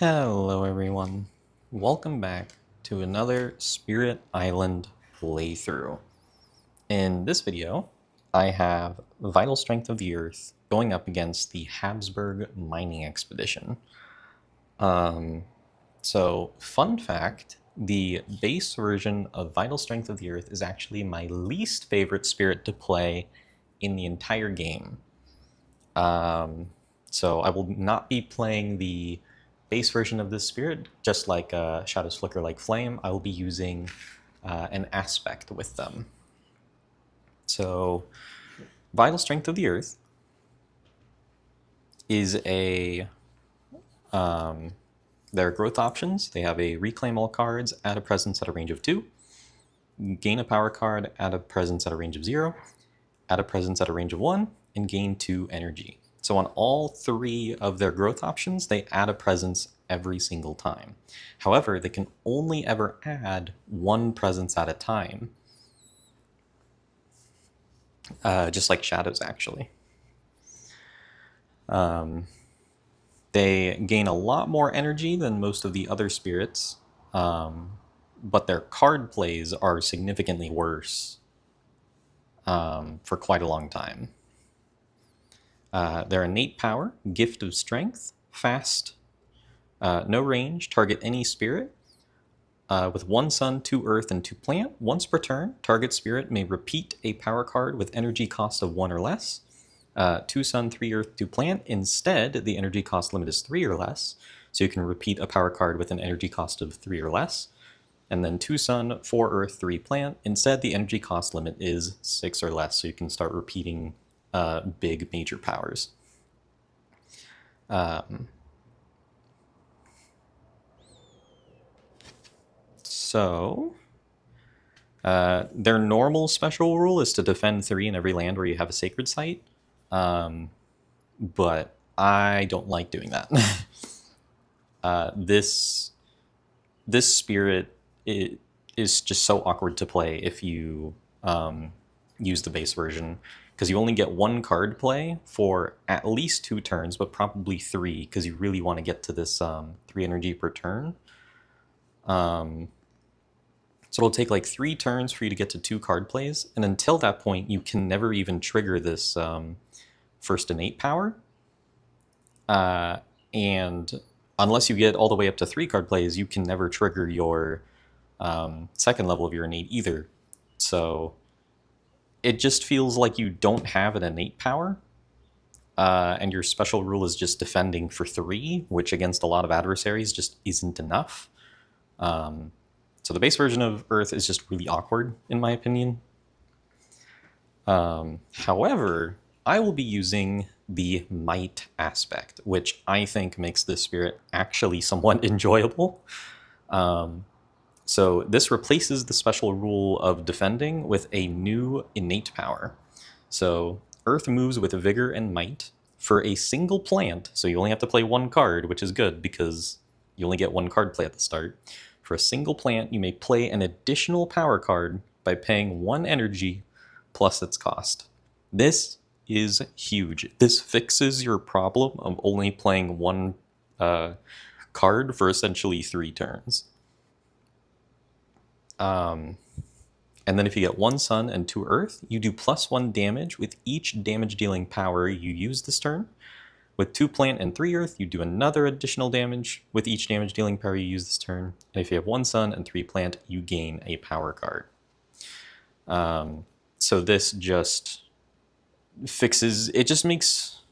Hello everyone, welcome back to another Spirit Island playthrough. In this video, I have Vital Strength of the Earth going up against the Habsburg Mining Expedition. So, fun fact, the base version of Vital Strength of the Earth is actually my least favorite spirit to play in the entire game. So I will not be playing the base version of this spirit, just like Shadows Flicker like Flame. I will be using an aspect with them. So, Vital Strength of the Earth is their growth options. They have a reclaim all cards, add a presence at a range of 2, gain a power card, add a presence at a range of 0, add a presence at a range of 1, and gain 2 energy. So on all 3 of their growth options, they add a presence every single time. However, they can only ever add 1 presence at a time. Just like Shadows, actually. They gain a lot more energy than most of the other spirits, but their card plays are significantly worse for quite a long time. Their innate power, Gift of Strength, fast, no range, target any spirit. With 1 sun, 2 earth, and 2 plant. Once per turn, target spirit may repeat a power card with energy cost of 1 or less. 2 sun, 3 earth, 2 plant. Instead, the energy cost limit is 3 or less, so you can repeat a power card with an energy cost of 3 or less. And then 2 sun, 4 earth, 3 plant. Instead, the energy cost limit is 6 or less, so you can start repeating big major powers. Their normal special rule is to defend 3 in every land where you have a sacred site, but I don't like doing that. This spirit is just so awkward to play if you use the base version, because you only get 1 card play for at least 2 turns, but probably 3, because you really want to get to this 3 energy per turn. So it'll take like 3 turns for you to get to 2 card plays, and until that point, you can never even trigger this first innate power. And unless you get all the way up to 3 card plays, you can never trigger your second level of your innate either. So it just feels like you don't have an innate power, and your special rule is just defending for 3, which against a lot of adversaries just isn't enough. So the base version of Earth is just really awkward, in my opinion. However, I will be using the Might aspect, which I think makes this spirit actually somewhat enjoyable. So this replaces the special rule of defending with a new innate power. So Earth moves with Vigor and Might for a single plant, so you only have to play 1 card, which is good because you only get 1 card play at the start. For a single plant, you may play an additional power card by paying 1 energy plus its cost. This is huge. This fixes your problem of only playing 1 card for essentially 3 turns. And then if you get 1 sun and 2 earth, you do +1 damage with each damage dealing power you use this turn. With 2 plant and 3 earth, you do another additional damage with each damage dealing power you use this turn. And if you have 1 sun and 3 plant, you gain a power card. So this just fixes, it just makes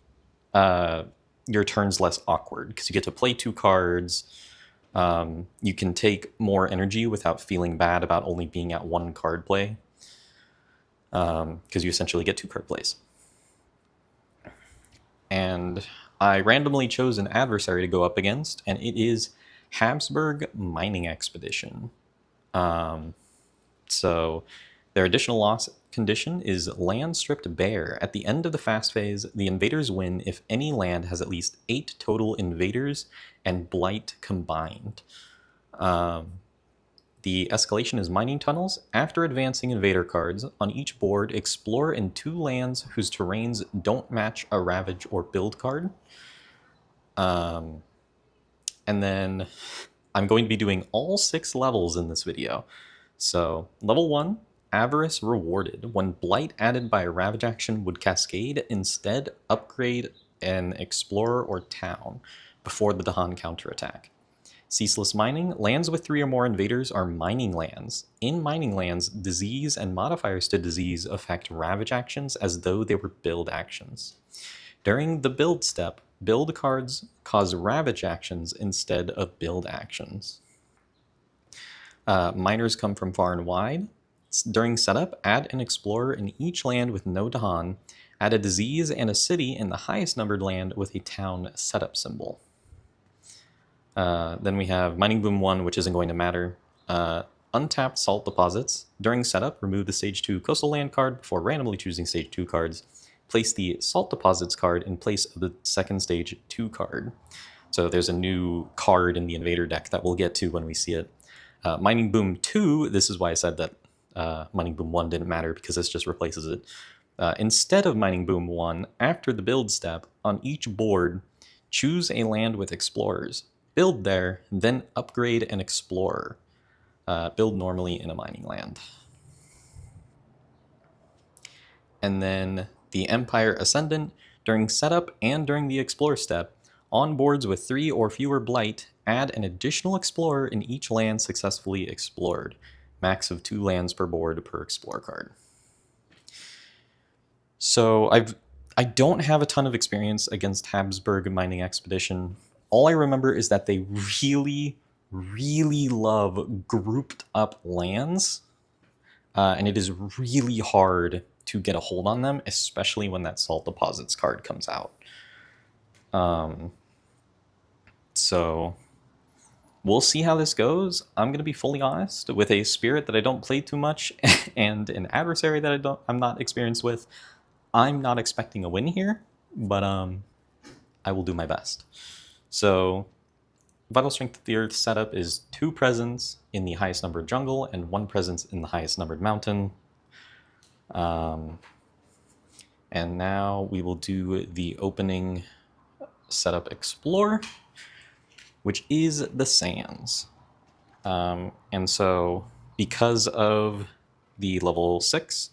your turns less awkward, because you get to play 2 cards. You can take more energy without feeling bad about only being at 1 card play, because you essentially get 2 card plays. And I randomly chose an adversary to go up against, and it is Habsburg Mining Expedition. So their additional loss condition is land stripped bare. At the end of the fast phase, the invaders win if any land has at least 8 total invaders and blight combined. The escalation is mining tunnels. After advancing invader cards, on each board, explore in 2 lands whose terrains don't match a ravage or build card. And then I'm going to be doing all 6 levels in this video. So, level 1, Avarice rewarded. When Blight added by a Ravage action would cascade, instead upgrade an Explorer or Town before the Dahan counterattack. Ceaseless Mining, lands with 3 or more invaders are mining lands. In mining lands, disease and modifiers to disease affect Ravage actions as though they were build actions. During the build step, build cards cause Ravage actions instead of build actions. Miners come from far and wide. During setup, add an explorer in each land with no Dahan. Add a disease and a city in the highest numbered land with a town setup symbol. Then we have Mining Boom 1, which isn't going to matter. Untapped salt deposits. During setup, remove the Stage 2 coastal land card before randomly choosing Stage 2 cards. Place the salt deposits card in place of the second Stage 2 card. So there's a new card in the invader deck that we'll get to when we see it. Mining Boom 2, this is why I said that Mining Boom 1 didn't matter, because this just replaces it. Instead of Mining Boom 1, after the build step, on each board, choose a land with explorers. Build there, then upgrade an explorer. Build normally in a mining land. And then the Empire Ascendant, during setup and during the Explore step, on boards with 3 or fewer Blight, add an additional Explorer in each land successfully explored. Max of 2 lands per board per Explore card. So I don't have a ton of experience against Habsburg Mining Expedition. All I remember is that they really, really love grouped up lands, and it is really hard to get a hold on them, especially when that Salt Deposits card comes out. So we'll see how this goes. I'm going to be fully honest, with a spirit that I don't play too much and an adversary that I'm not experienced with, I'm not expecting a win here, but I will do my best. So Vital Strength of the Earth setup is 2 presence in the highest numbered jungle and 1 presence in the highest numbered mountain. And now we will do the opening setup Explore, which is the Sands. And so because of the level 6,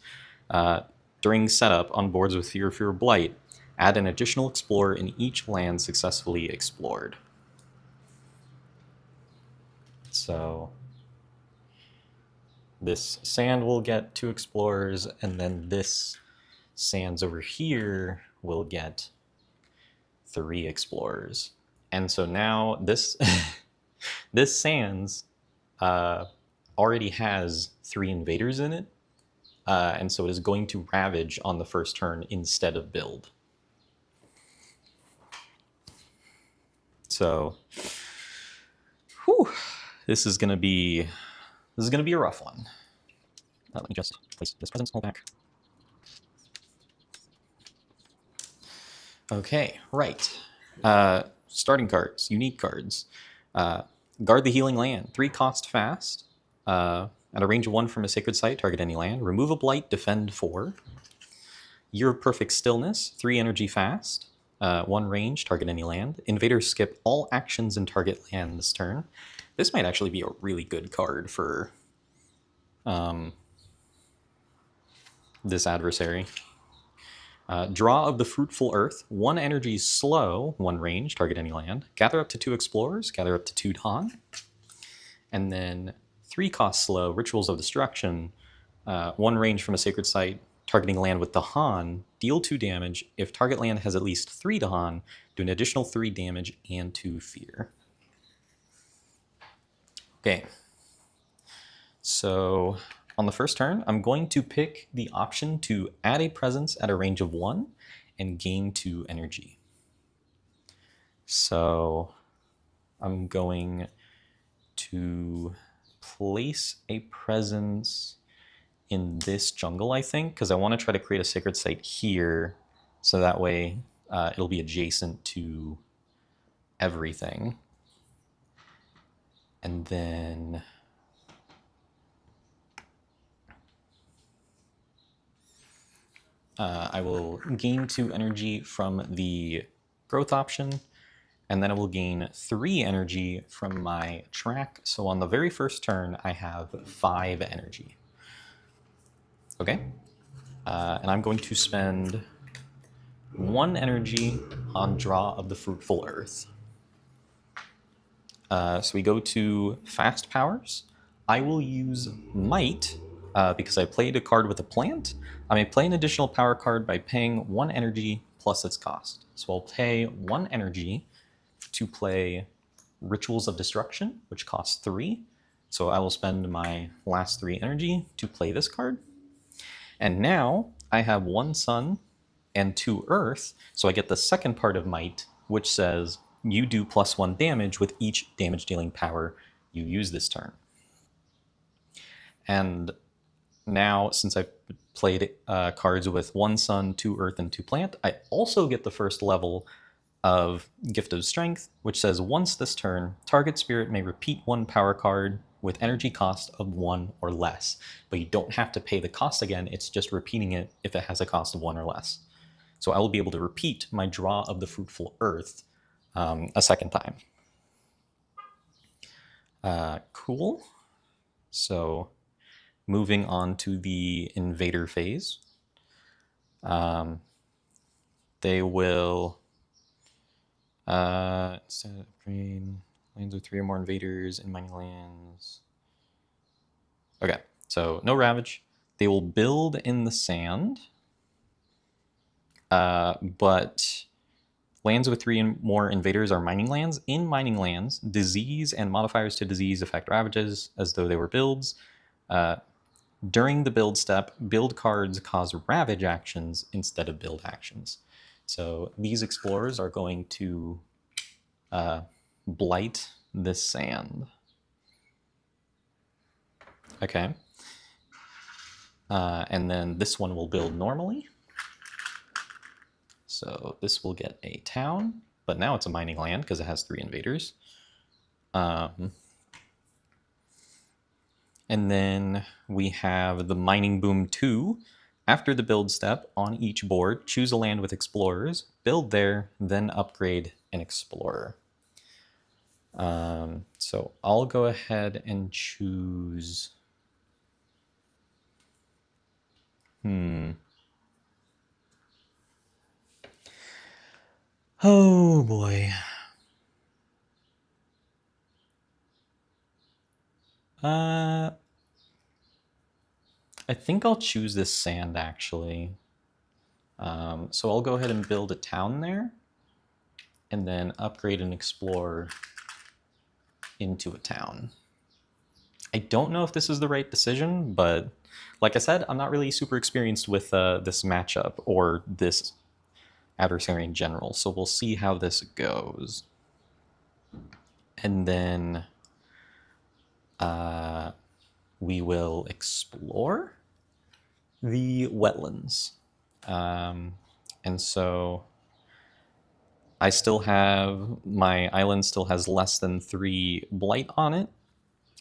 during setup on boards with Fear Blight, add an additional explorer in each land successfully explored. So this sand will get 2 explorers, and then this sands over here will get 3 explorers. And so now this this sands already has 3 invaders in it, and so it is going to ravage on the first turn instead of build. So, whew, this is gonna be a rough one. Let me just place this presence all back. Okay, right. Starting cards, unique cards. Guard the Healing Land, 3 cost fast. At a range of 1 from a sacred site, target any land. Remove a Blight, defend 4. Year of Perfect Stillness, 3 energy fast. 1 range, target any land. Invaders skip all actions and target land this turn. This might actually be a really good card for this adversary. Draw of the Fruitful Earth, 1 energy slow, 1 range, target any land. Gather up to 2 explorers, gather up to 2 Dahan. And then 3 cost slow, Rituals of Destruction, 1 range from a sacred site, targeting land with Dahan, deal 2 damage. If target land has at least 3 Dahan, do an additional 3 damage and 2 fear. Okay. So on the first turn, I'm going to pick the option to add a presence at a range of 1 and gain 2 energy. So I'm going to place a presence in this jungle, I think, because I want to try to create a sacred site here, so that way it'll be adjacent to everything. And then I will gain 2 energy from the growth option, and then I will gain 3 energy from my track. So on the very first turn, I have 5 energy. Okay, and I'm going to spend 1 energy on Draw of the Fruitful Earth. So we go to fast powers. I will use Might because I played a card with a plant. I may play an additional power card by paying 1 energy plus its cost. So I'll pay 1 energy to play Rituals of Destruction, which costs 3. So I will spend my last 3 energy to play this card. And now I have 1 sun and 2 earth, so I get the second part of Might, which says you do +1 damage with each damage dealing power you use this turn. And now, since I've played cards with 1 sun, 2 earth, and 2 plant, I also get the first level of Gift of Strength, which says once this turn, target spirit may repeat 1 power card with energy cost of 1 or less. But you don't have to pay the cost again, it's just repeating it if it has a cost of 1 or less. So I will be able to repeat my Draw of the Fruitful Earth a second time. Cool. So moving on to the Invader phase. They will instead of upgrade lands with 3 or more invaders in mining lands. Okay, so no Ravage. They will build in the sand, but lands with 3 and more invaders are mining lands. In mining lands, disease and modifiers to disease affect ravages as though they were builds. During the build step, build cards cause ravage actions instead of build actions. So these explorers are going to blight this sand. Okay. And then this one will build normally. So this will get a town, but now it's a mining land because it has 3 invaders. And then we have the Mining Boom 2. After the build step, on each board, choose a land with explorers, build there, then upgrade an explorer. So I'll go ahead and choose... Oh boy. I think I'll choose this sand, actually. So I'll go ahead and build a town there, and then upgrade an explorer into a town. I don't know if this is the right decision, but like I said, I'm not really super experienced with this matchup or this adversary in general, so we'll see how this goes. And then we will explore the wetlands. And so I still have, my island still has less than 3 blight on it.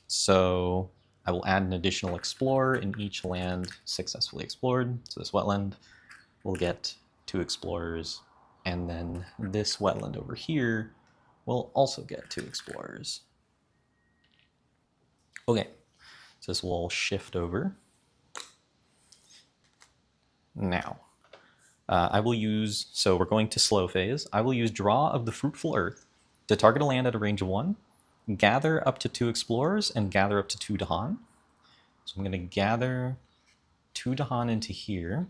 So I will add an additional explorer in each land successfully explored. So this wetland will get 2 explorers, and then this wetland over here will also get 2 explorers. Okay, so this will shift over. Now, I will use, so we're going to slow phase. I will use Draw of the Fruitful Earth to target a land at a range of 1, gather up to 2 explorers, and gather up to 2 Dahan. So I'm going to gather 2 Dahan into here,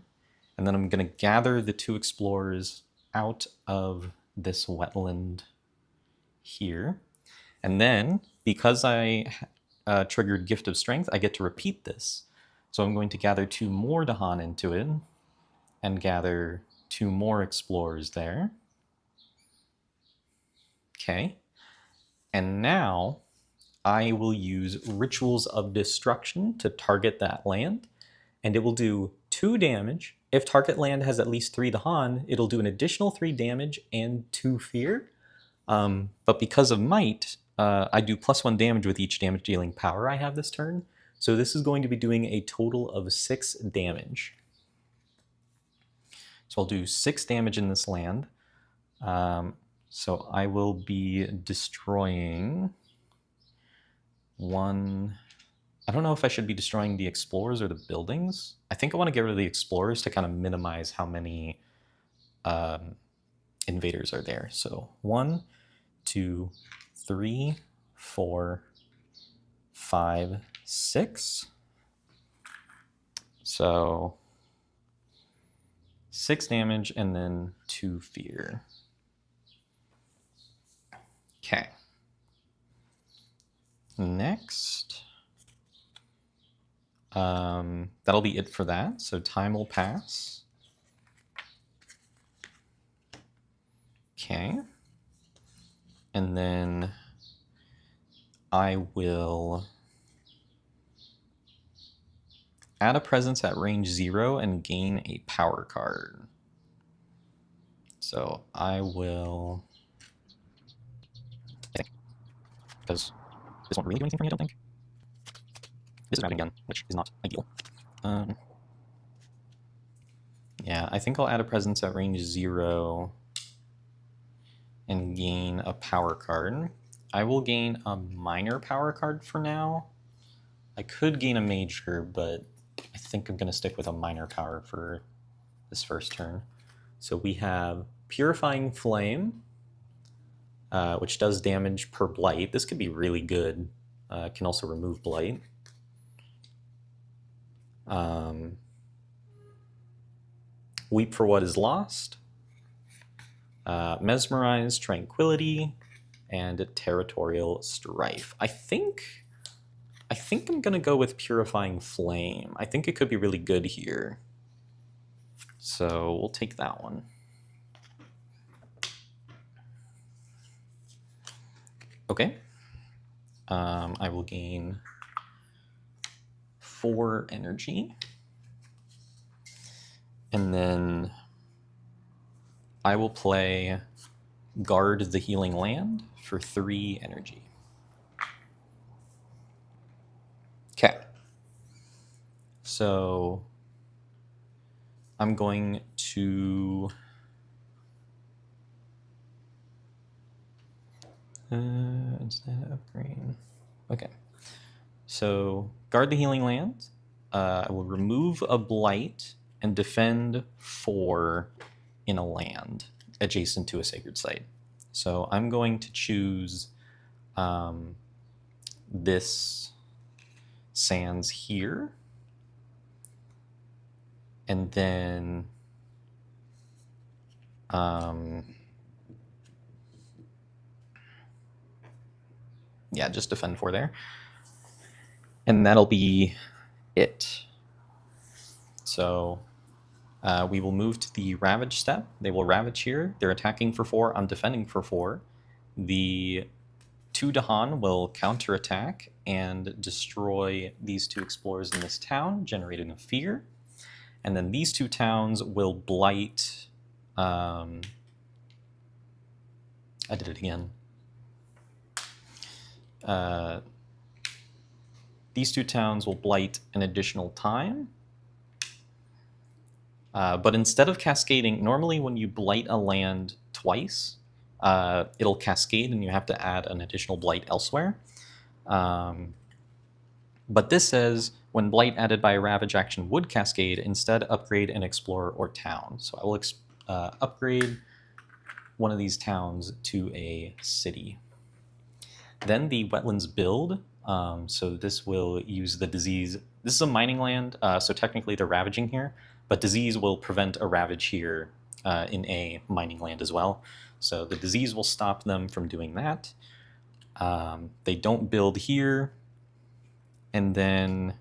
and then I'm going to gather the 2 explorers out of this wetland here. And then, because I triggered Gift of Strength, I get to repeat this. So I'm going to gather 2 more Dahan into it, and gather 2 more explorers there. Okay. And now I will use Rituals of Destruction to target that land, and it will do 2 damage. If target land has at least 3 Dahan, it'll do an additional 3 damage and 2 fear. But because of Might, I do +1 damage with each damage dealing power I have this turn. So this is going to be doing a total of 6 damage. So I'll do 6 damage in this land. So I will be destroying one. I don't know if I should be destroying the explorers or the buildings. I think I want to get rid of the explorers to kind of minimize how many invaders are there. So 1, 2, 3, 4, 5, 6. So 6 damage and then 2 fear. Okay. Next, that'll be it for that. So time will pass. Okay. And then I will add a presence at range 0 and gain a power card. So I will, I think, because this won't really do anything for me, I don't think. This is routing again, which is not ideal. Yeah, I think I'll add a presence at range 0 and gain a power card. I will gain a minor power card for now. I could gain a major, but I think I'm going to stick with a minor power for this first turn. So we have Purifying Flame, which does damage per blight. This could be really good. Can also remove blight. Weep for What Is Lost. Mesmerize, Tranquility, and Territorial Strife. I think I'm gonna go with Purifying Flame. I think it could be really good here. So we'll take that one. Okay. I will gain 4 energy. And then I will play Guard the Healing Land for 3 energy. Okay. So I'm going to instead of green. Okay. So Guard the Healing Land. I will remove a blight and defend 4 in a land adjacent to a sacred site. So I'm going to choose this sands here, and then yeah, just defend 4 there, and that'll be it. So we will move to the Ravage step. They will Ravage here. They're attacking for 4. I'm defending for 4. The 2 Dahan will counterattack and destroy these 2 explorers in this town, generating a fear. And then these 2 towns will blight. I did it again. These 2 towns will blight an additional time. But instead of cascading, normally when you blight a land twice, it'll cascade and you have to add an additional blight elsewhere. But this says, when blight added by a Ravage action would cascade, instead upgrade an explorer or town. So I will upgrade one of these towns to a city. Then the Wetlands build. So this will use the disease. This is a mining land, so technically they're ravaging here, but disease will prevent a ravage here in a mining land as well. So the disease will stop them from doing that. They don't build here. And then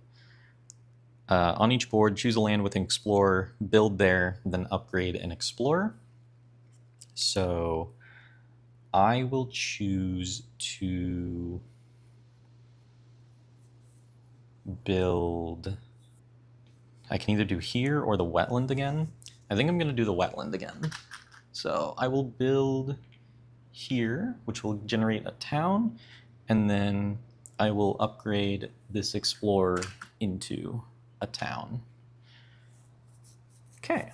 on each board, choose a land with an explorer, build there, then upgrade an explorer. So I will choose to build. I can either do here or the wetland again. I think I'm going to do the wetland again. So I will build here, which will generate a town, and then I will upgrade this explorer into a town. Okay.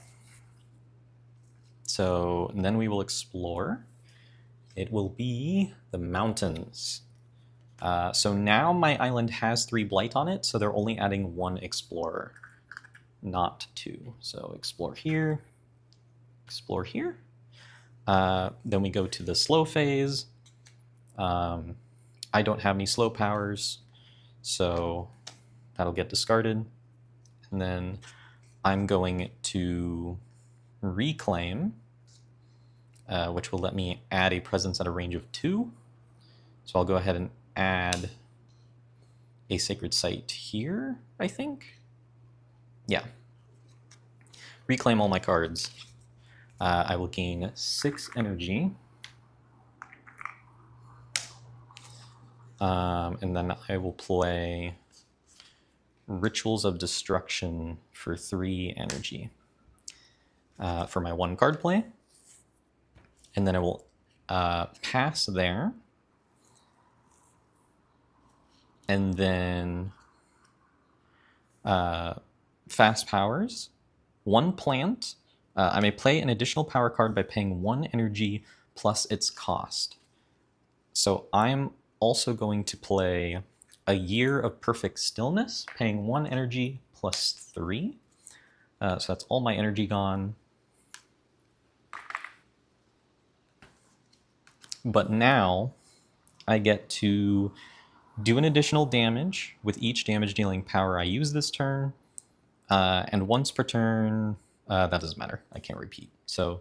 So and then we will explore. It will be the mountains. So now my island has 3 blight on it, so they're only adding 1 explorer, not 2. So explore here, explore here. Then we go to the slow phase. I don't have any slow powers, so that'll get discarded. And then I'm going to reclaim, which will let me add a presence at a range of 2. So I'll go ahead and add a sacred site here, I think. Yeah. Reclaim all my cards. I will gain 6 energy. And then I will play Rituals of Destruction for 3 energy for my 1 card play. And then I will pass there. And then fast powers. 1 plant. I may play an additional power card by paying 1 energy plus its cost. So I'm also going to play a Year of Perfect Stillness, paying 1 energy plus 3. So that's all my energy gone. But now I get to do an additional damage with each damage dealing power I use this turn. And once per turn, that doesn't matter. I can't repeat. So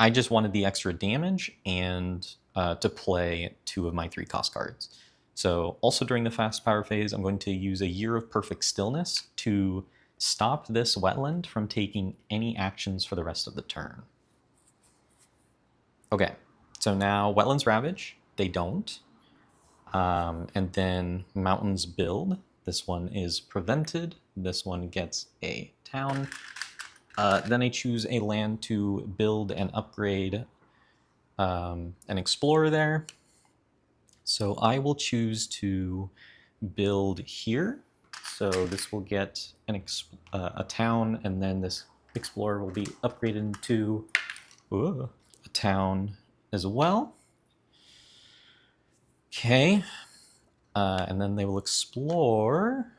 I just wanted the extra damage and to play 2 of my 3 cost cards. So also during the fast power phase, I'm going to use a Year of Perfect Stillness to stop this wetland from taking any actions for the rest of the turn. Okay, so now Wetlands Ravage, they don't. And then Mountains Build. This one is prevented. This one gets a town. Then I choose a land to build and upgrade an explorer there. So I will choose to build here. So this will get a town, and then this explorer will be upgraded into a town as well. Okay, and then they will explore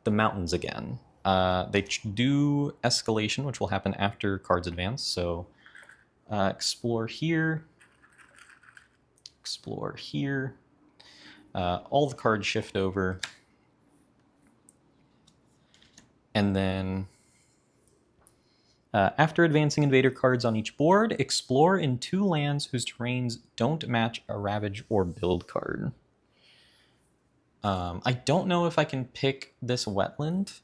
the mountains again. They do escalation, which will happen after cards advance. So explore here, explore here. All the cards shift over. And then after advancing invader cards on each board, explore in 2 lands whose terrains don't match a Ravage or Build card. I don't know if I can pick this wetland.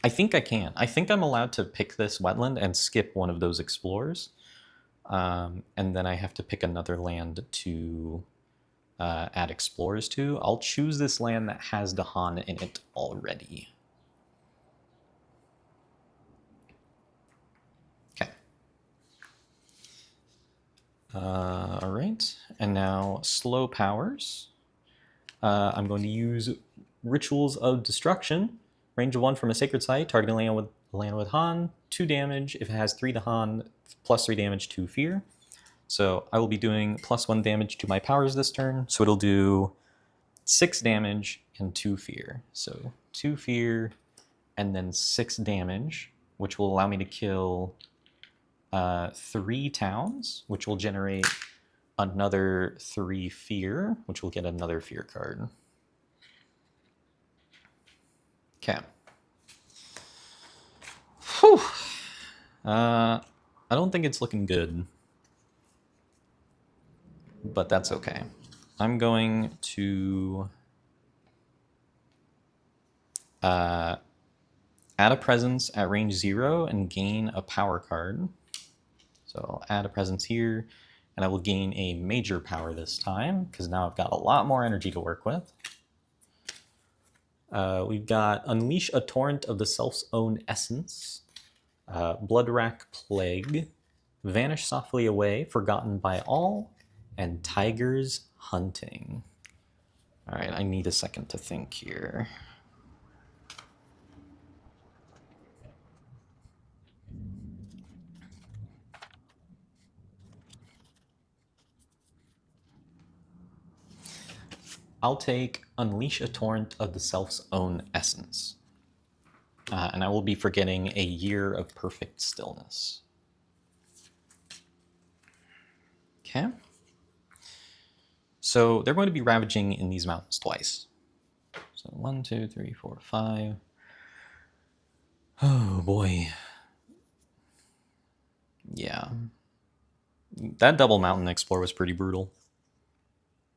I think I can. I think I'm allowed to pick this wetland and skip one of those explorers. And then I have to pick another land to add explorers to. I'll choose this land that has Dahan in it already. Okay. All right, and now slow powers. I'm going to use Rituals of Destruction. Range of 1 from a sacred site, targeting land with Han, 2 damage. If it has 3 Dahan, plus 3 damage to fear. So I will be doing plus 1 damage to my powers this turn. So it'll do 6 damage and 2 fear. So 2 fear and then 6 damage, which will allow me to kill 3 towns, which will generate another 3 fear, which will get another fear card. Okay. Whew. I don't think it's looking good, but that's okay. I'm going to add a presence at range 0 and gain a power card. So I'll add a presence here, and I will gain a major power this time, because now I've got a lot more energy to work with. We've got Unleash a Torrent of the Self's Own Essence, Bloodrack Plague, Vanish Softly Away, Forgotten by All, and Tigers Hunting. All right, I need a second to think here. I'll take Unleash a Torrent of the Self's Own Essence. And I will be forgetting a year of perfect stillness. Okay. So they're going to be ravaging in these mountains twice. So 1, 2, 3, 4, 5. Oh boy. Yeah. That double mountain explore was pretty brutal.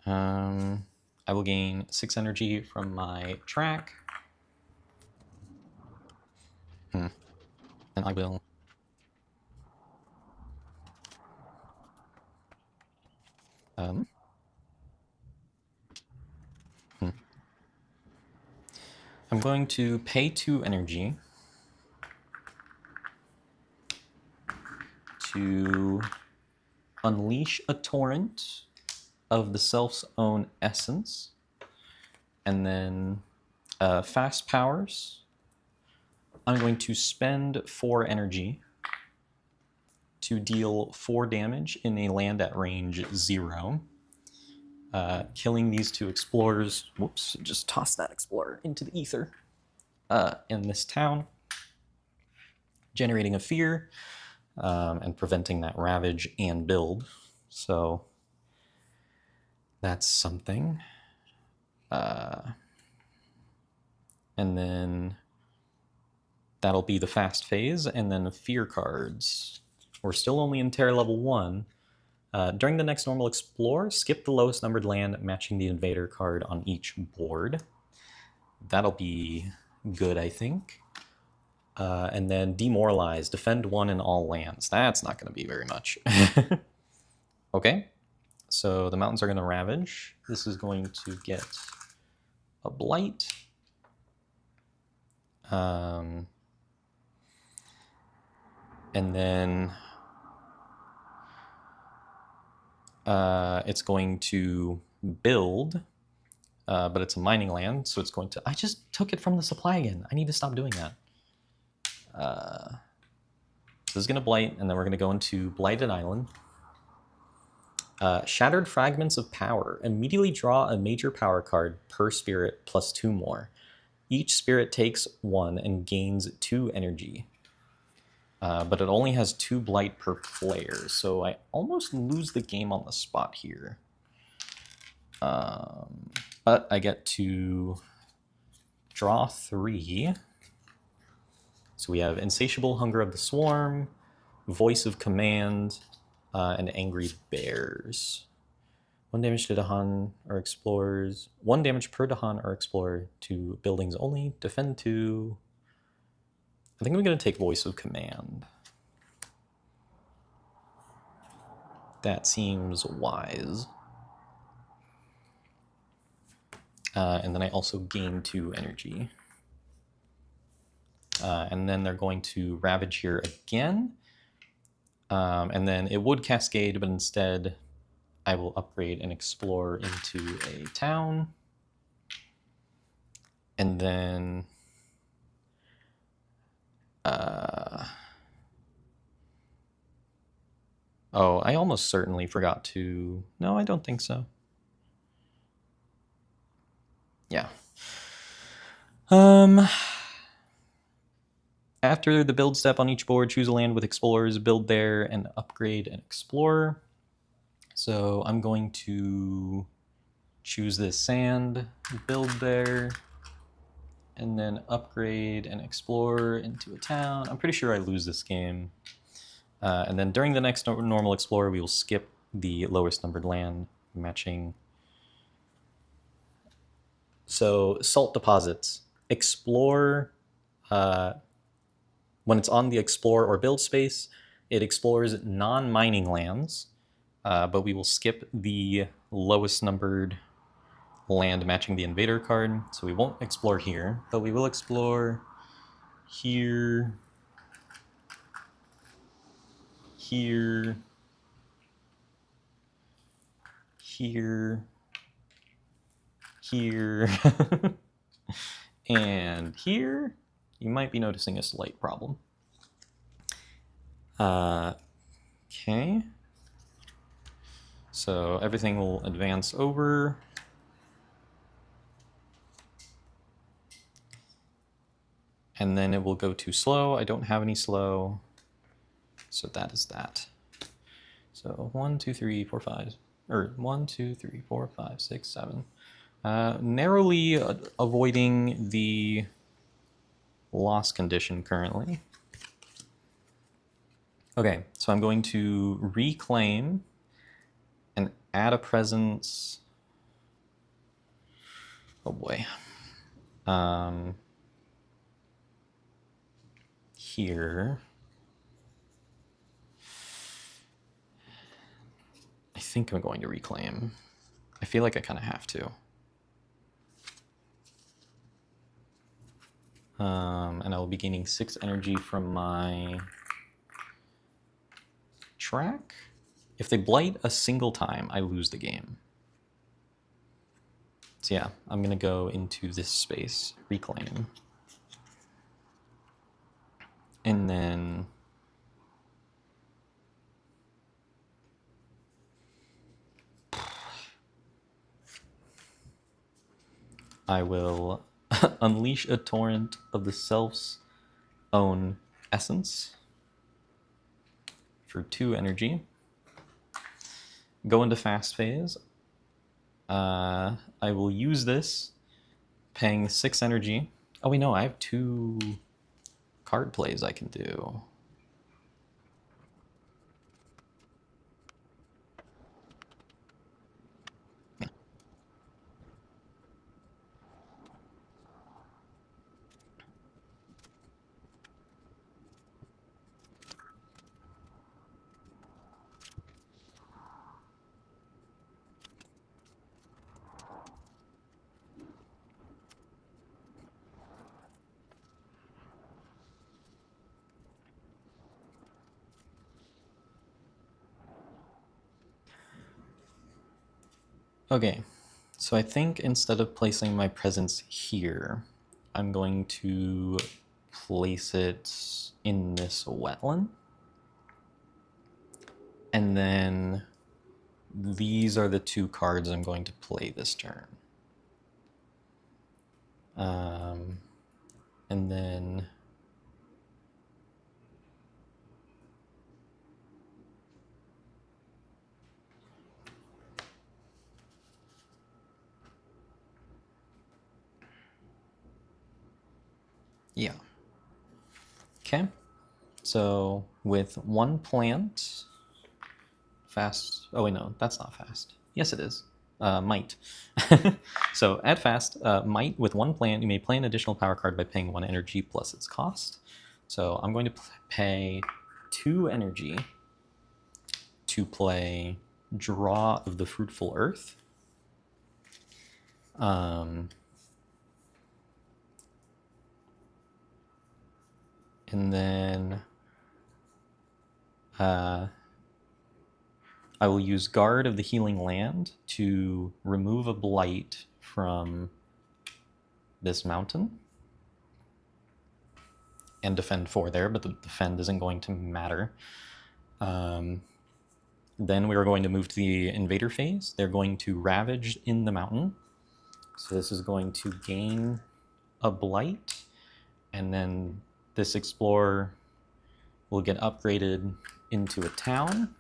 I will gain 6 energy from my track. And I will... I'm going to pay 2 energy to unleash a torrent of the Self's Own Essence, and then fast powers. I'm going to spend 4 energy to deal 4 damage in a land at range 0. Killing these 2 explorers. Whoops, just toss that explorer into the ether. In this town. Generating a fear, and preventing that ravage and build. So that's something. And then that'll be the fast phase, and then the fear cards. We're still only in Terra level 1. During the next normal explore, skip the lowest numbered land matching the invader card on each board. That'll be good, I think. And then demoralize, defend 1 in all lands. That's not going to be very much. Okay, so the mountains are going to ravage. This is going to get a blight. And then it's going to build, but it's a mining land, so it's going to... I just took it from the supply again. I need to stop doing that. This is going to blight, and then we're going to go into Blighted Island. Shattered Fragments of Power. Immediately draw a major power card per spirit plus 2 more. Each spirit takes 1 and gains 2 energy. But it only has 2 blight per player, so I almost lose the game on the spot here. But I get to draw 3. So we have Insatiable Hunger of the Swarm, Voice of Command, and Angry Bears. 1 damage to Dahan or Explorers. 1 damage per Dahan or Explorer to buildings only. Defend 2. I think I'm going to take Voice of Command. That seems wise. And then I also gain 2 energy. And then they're going to Ravage here again. And then it would Cascade, but instead I will upgrade and explore into a town. And then... oh, I almost certainly forgot to... No, I don't think so. Yeah. After the build step on each board, choose a land with explorers, build there, and upgrade an explorer. So I'm going to choose this sand, build there, and then upgrade and explore into a town. I'm pretty sure I lose this game. And then during the next normal explorer, we will skip the lowest numbered land, matching. So salt deposits. Explore, when it's on the explore or build space, it explores non-mining lands, but we will skip the lowest numbered land matching the invader card. So we won't explore here, but we will explore here, here, here, here, and here. You might be noticing a slight problem. Okay. So everything will advance over. And then it will go to slow. I don't have any slow. So that is that. So 1, 2, 3, 4, 5. Or 1, 2, 3, 4, 5, 6, 7. Narrowly avoiding the loss condition currently. Okay, so I'm going to reclaim and add a presence. Oh boy. Here. I think I'm going to reclaim. I feel like I kind of have to. And I will be gaining 6 energy from my track. If they blight a single time, I lose the game. So yeah, I'm gonna go into this space, reclaim. And then I will unleash a torrent of the self's own essence for 2 energy. Go into fast phase. I will use this, paying 6 energy. Oh wait, no, I have 2 card plays I can do. Okay, so I think instead of placing my presence here, I'm going to place it in this wetland. And then these are the 2 cards I'm going to play this turn. And then yeah. Okay. So with 1 plant, fast. Oh wait, no, that's not fast. Yes, it is. Might. So add fast. Might with 1 plant. You may play an additional power card by paying 1 energy plus its cost. So I'm going to pay 2 energy to play Draw of the Fruitful Earth. And then I will use Guard of the Healing Land to remove a blight from this mountain and defend 4 there, but the defend isn't going to matter. Then we are going to move to the invader phase. They're going to ravage in the mountain. So this is going to gain a blight, and then this explorer will get upgraded into a town.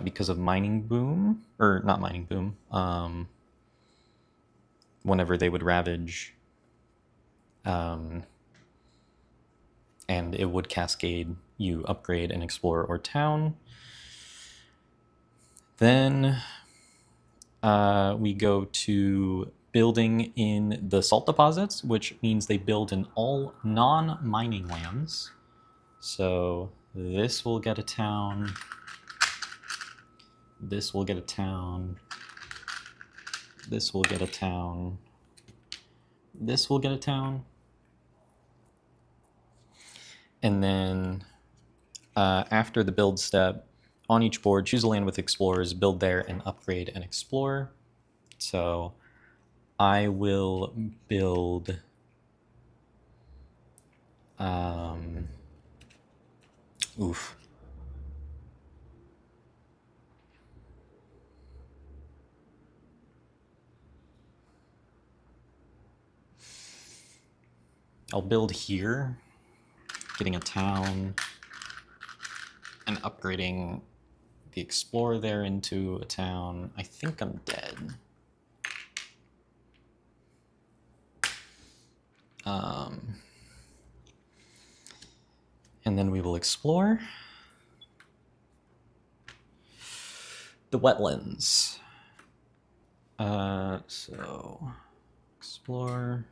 Because of mining boom, or not mining boom, whenever they would ravage, and it would cascade, you upgrade an explorer or town. Then we go to building in the salt deposits, which means they build in all non-mining lands. So this will get a town. This will get a town. This will get a town. This will get a town. And then after the build step, on each board, choose a land with explorers, build there, and upgrade an explorer. So I will build oof. I'll build here, getting a town and upgrading the explorer there into a town. I think I'm dead. And then we will explore the wetlands. So explore.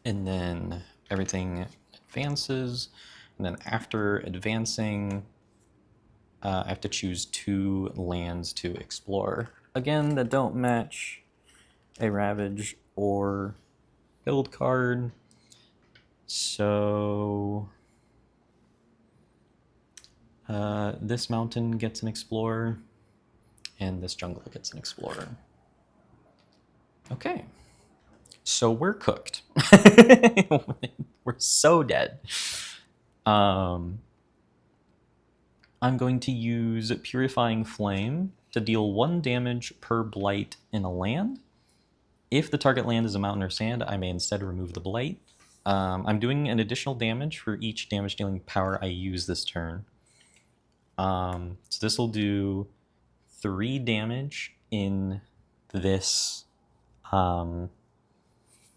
And then everything advances. And then after advancing, I have to choose 2 lands to explore. Again, that don't match a Ravage or build card. So this mountain gets an explorer, and this jungle gets an explorer. Okay. So we're cooked. We're so dead. I'm going to use Purifying Flame to deal 1 damage per blight in a land. If the target land is a mountain or sand, I may instead remove the blight. I'm doing an additional damage for each damage dealing power I use this turn. So this will do 3 damage in this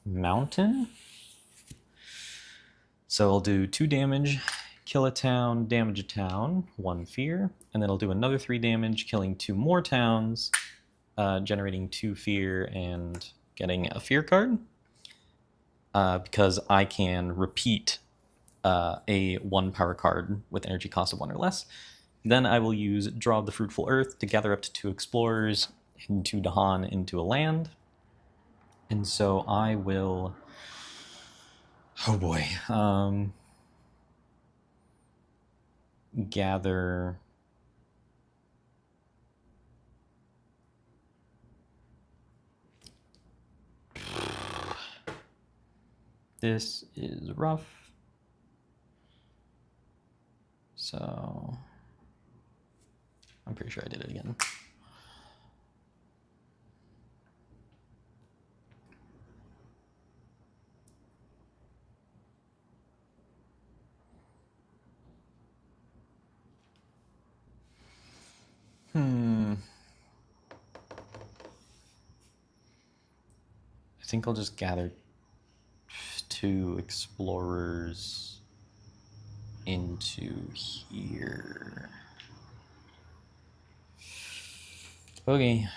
mountain. So I'll do 2 damage, kill a town, damage a town, 1 fear, and then I'll do another 3 damage, killing 2 more towns, generating 2 fear and getting a fear card. Because I can repeat a 1 power card with energy cost of 1 or less. Then I will use Draw of the Fruitful Earth to gather up to 2 explorers into Dahan into a land. And so I will... Oh boy. Gather... This is rough. So... I'm pretty sure I did it again. I think I'll just gather 2 explorers into here. Okay.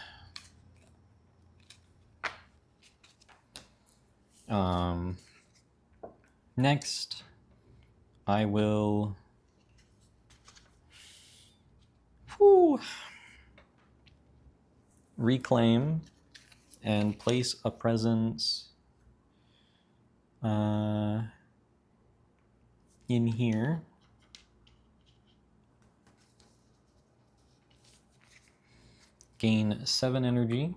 Next, I will reclaim and place a presence in here. Gain 7 energy.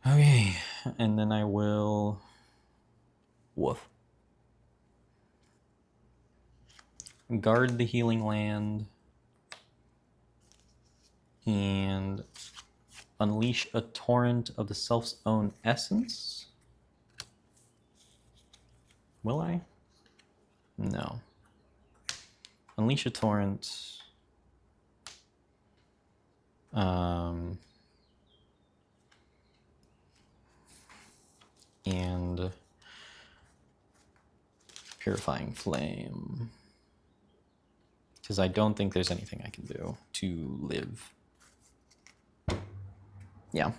Okay, and then I will... Woof. Guard the healing land. And unleash a torrent of the self's own essence. Will I? No. Unleash a torrent. And Purifying Flame. Because I don't think there's anything I can do to live. Yeah.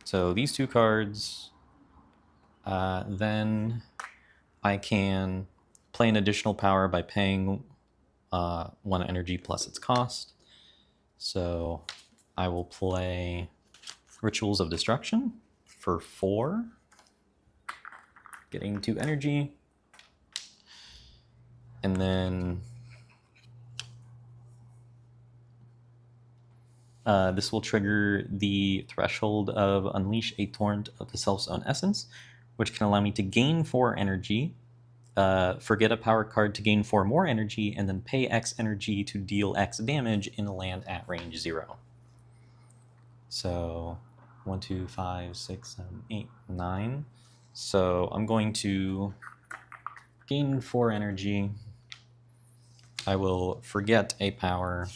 So these 2 cards, then I can play an additional power by paying 1 energy plus its cost. So I will play Rituals of Destruction for 4, getting 2 energy. And then this will trigger the threshold of Unleash a Torrent of the Self's Own Essence, which can allow me to gain 4 energy, forget a power card to gain 4 more energy, and then pay X energy to deal X damage in a land at range 0. So 1, 2, 5, 6, 7, 8, 9. So I'm going to gain 4 energy. I will forget a power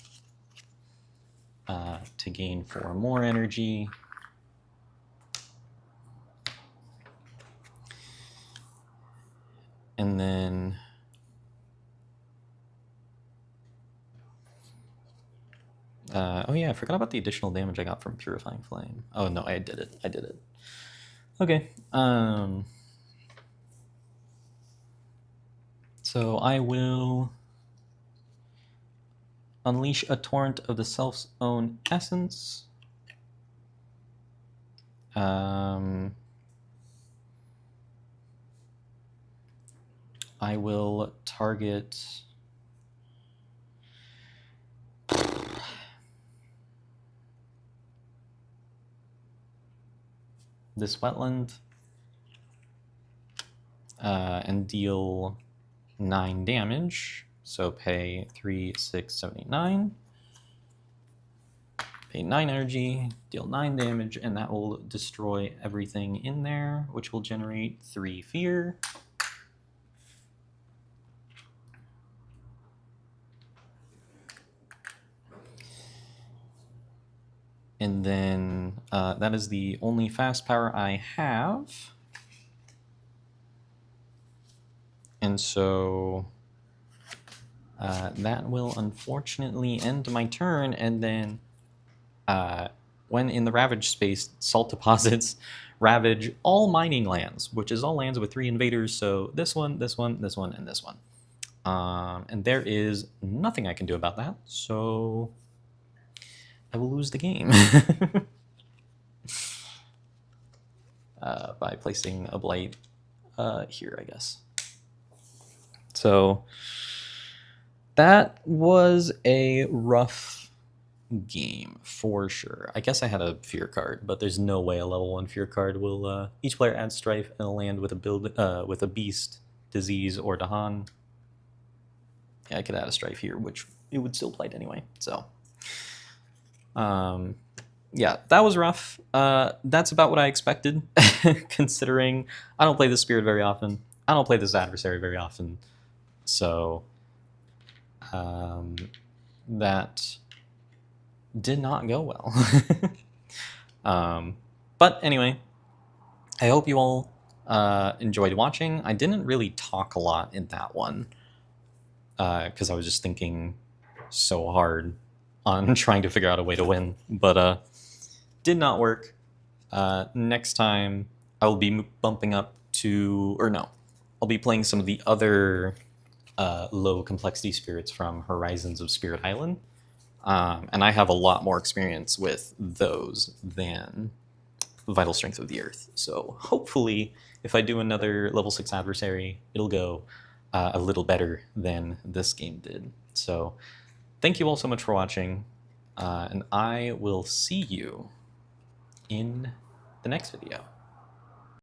to gain 4 more energy. And then oh yeah, I forgot about the additional damage I got from Purifying Flame. Oh no, I did it. Okay. So I will unleash a torrent of the self's own essence. I will target this wetland and deal 9 damage. So pay 3, 6, 7, 8, 9. Pay 9 energy, deal 9 damage, and that will destroy everything in there, which will generate 3 fear. And then that is the only fast power I have. And so that will unfortunately end my turn, and then when in the Ravage space, Salt Deposits ravage all mining lands, which is all lands with 3 invaders, so this one, this one, this one, and this one. And there is nothing I can do about that, so I will lose the game. By placing a Blight here, I guess. So that was a rough game for sure. I guess I had a fear card, but there's no way a level 1 fear card will each player adds strife in a land with a beast, disease, or Dahan. Yeah, I could add a strife here, which it would still blight anyway. So yeah, that was rough. That's about what I expected, considering I don't play this spirit very often. I don't play this adversary very often. So that did not go well. But anyway, I hope you all enjoyed watching. I didn't really talk a lot in that one because I was just thinking so hard on trying to figure out a way to win, but did not work. Next time I will be bumping up to, or no, I'll be playing some of the other low complexity spirits from Horizons of Spirit Island. And I have a lot more experience with those than Vital Strength of the Earth. So hopefully, if I do another level 6 adversary, it'll go a little better than this game did. So thank you all so much for watching, and I will see you in the next video.